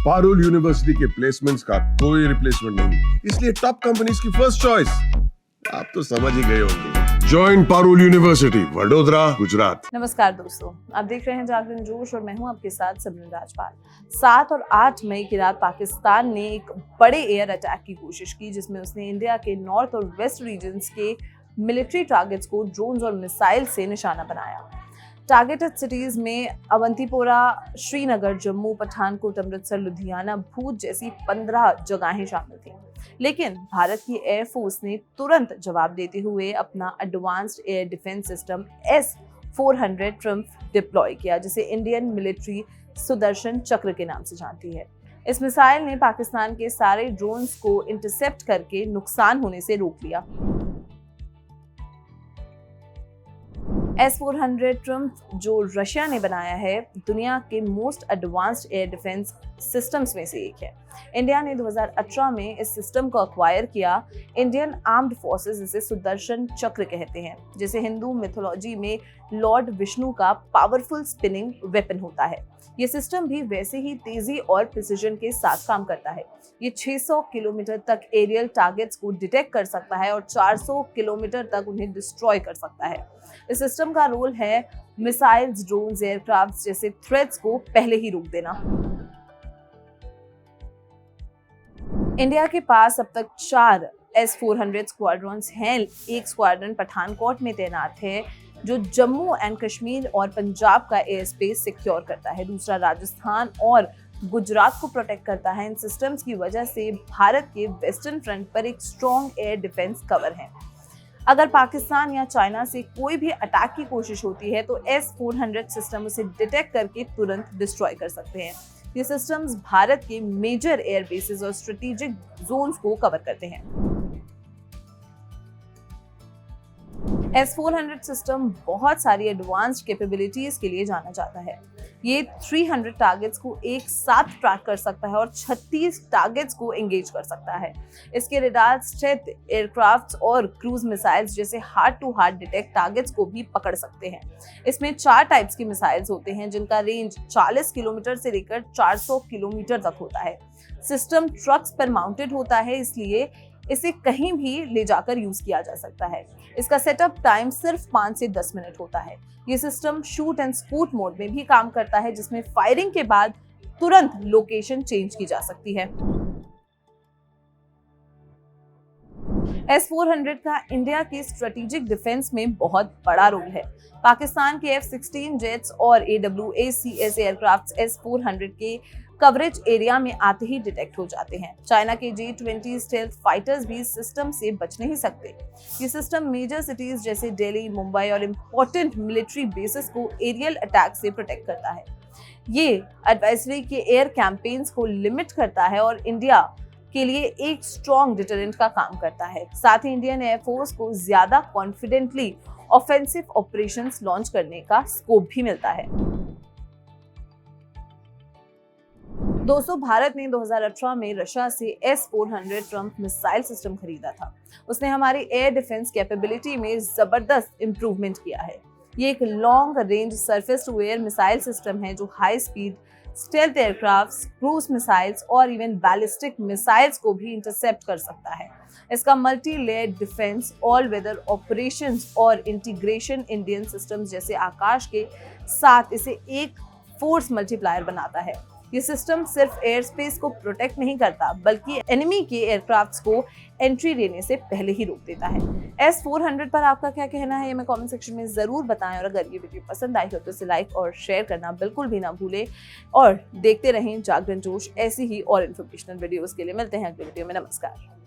Parul university के placements का कोई रिप्लेसमेंट नहीं, इसलिए टॉप कंपनीज की फर्स्ट चॉइस। आप तो समझ ही गए होंगे। Join Parul university, Vadodara, Gujarat. नमस्कार दोस्तों, आप देख रहे हैं जागरण जोश और मैं हूं आपके साथ सिमरन राजपाल। 7 और 8 मई की रात पाकिस्तान ने एक बड़े एयर अटैक की कोशिश की, जिसमें उसने इंडिया के नॉर्थ और वेस्ट रीजन्स के मिलिट्री टारगेट्स को ड्रोन्स और मिसाइल से निशाना बनाया। टारगेटेड सिटीज में अवंतीपोरा, श्रीनगर, जम्मू, पठानकोट, अमृतसर, लुधियाना, भूज जैसी 15 जगहें शामिल थीं। लेकिन भारत की एयरफोर्स ने तुरंत जवाब देते हुए अपना advanced air defence system S-400 Trump deploy किया, जिसे इंडियन मिलिट्री सुदर्शन चक्र के नाम से जानती है। इस मिसाइल ने पाकिस्तान के सारे ड्रोन्स को इंटरसेप्ट करके नुकसान होने से रोक लिया। S-400 ट्रम्प जो रशिया ने बनाया है, दुनिया के most advanced air defence systems में से एक है। इंडिया ने 2018 में इस सिस्टम को अक्वायर किया। इंडियन आर्म्ड फोर्सेस इसे सुदर्शन चक्र कहते हैं, जिसे हिंदू मिथोलॉजी में लॉर्ड विष्णु का पावरफुल स्पिनिंग वेपन होता है। ये सिस्टम भी वैसे ही तेजी और प्रिसिजन के साथ काम करता है। ये 600 किलोमीटर तक एरियल टारगेट्स को डिटेक्ट कर सकता है और 400 किलोमीटर तक उन्हें डिस्ट्रॉय कर सकता है। इस सिस्टम का रोल है मिसाइल्स, ड्रोन्स, एयरक्राफ्ट जैसे थ्रेट्स को पहले ही रोक देना। इंडिया के पास अब तक 4 S-400 स्क्वाड्रॉन्स हैं। एक स्क्वाड्रन पठानकोट में तैनात है, जो जम्मू एंड कश्मीर और पंजाब का एयर स्पेस सिक्योर करता है। दूसरा राजस्थान और गुजरात को प्रोटेक्ट करता है। इन सिस्टम्स की वजह से भारत के वेस्टर्न फ्रंट पर एक स्ट्रॉन्ग एयर डिफेंस कवर है। अगर पाकिस्तान या चाइना से कोई भी अटैक की कोशिश होती है तो S-400 सिस्टम उसे डिटेक्ट करके तुरंत डिस्ट्रॉय कर सकते हैं। ये सिस्टम्स भारत के मेजर एयर बेसेस और स्ट्रेटेजिक जोन्स को कवर करते हैं। S-400 सिस्टम बहुत सारी एडवांस्ड कैपेबिलिटीज के लिए जाना जाता है। ये 300 टारगेट्स को एक साथ ट्रैक कर सकता है और 36 टारगेट्स को एंगेज कर सकता है। इसके रडार स्टेल्थ एयरक्राफ्ट्स और क्रूज मिसाइल्स जैसे hard to hard detect targets को भी पकड़ सकते हैं। इसमें 4 टाइप्स की मिसाइल्स होते हैं, जिनका रेंज 40 किलोमीटर से लेकर 400 किलोमीटर तक होता है। सिस्टम ट्रक्स पर माउंटेड होता है, इसलिए इसे कहीं भी ले जाकर यूज किया जा सकता है। इसका सेटअप टाइम सिर्फ 5 से 10 मिनट होता है। ये सिस्टम शूट एंड स्पूट मोड में भी काम करता है, जिसमें फायरिंग के बाद तुरंत लोकेशन चेंज की जा सकती है। S-400 का इंडिया के स्ट्रेटेजिक डिफेंस में बहुत बड़ा रोल है। पाकिस्तान के F-16 जेट्स और AWACS एयरक्राफ्ट S-400 के कवरेज एरिया में आते ही डिटेक्ट हो जाते हैं। चाइना के J-20 स्टेल्थ फाइटर्स भी इस सिस्टम से बच नहीं सकते। ये सिस्टम मेजर सिटीज जैसे दिल्ली, मुंबई और इम्पोर्टेंट मिलिट्री बेसिस को एरियल अटैक से प्रोटेक्ट करता है। ये एडवाइजरी के एयर कैंपेन्स को लिमिट करता है और इंडिया के लिए एक स्ट्रॉन्ग डिटरेंट का काम करता है। साथ ही इंडियन एयरफोर्स को ज्यादा कॉन्फिडेंटली ऑफेंसिव ऑपरेशंस लॉन्च करने का स्कोप भी मिलता है। दोस्तों, भारत ने 2018 में रशिया से S-400 ट्रम्प मिसाइल सिस्टम खरीदा था। उसने हमारी एयर डिफेंस कैपेबिलिटी में जबरदस्त इंप्रूवमेंट किया है। ये एक long range surface to air missile system है, जो high speed stealth aircrafts, cruise missiles और इवन बैलिस्टिक मिसाइल्स को भी इंटरसेप्ट कर सकता है। इसका multi layer defence, all weather operations और इंटीग्रेशन इंडियन सिस्टम्स जैसे आकाश के साथ इसे एक फोर्स मल्टीप्लायर बनाता है। ये सिस्टम सिर्फ एयर स्पेस को प्रोटेक्ट नहीं करता, बल्कि एनिमी के एयरक्राफ्ट्स को एंट्री देने से पहले ही रोक देता है। S-400 पर आपका क्या कहना है, ये मैं कमेंट सेक्शन में जरूर बताएं। और अगर ये वीडियो पसंद आई हो तो इसे लाइक और शेयर करना बिल्कुल भी ना भूलें। और देखते रहें जागरण जोश। ऐसी ही और इन्फॉर्मेशनल वीडियोस के लिए मिलते हैं अगले वीडियो में। नमस्कार।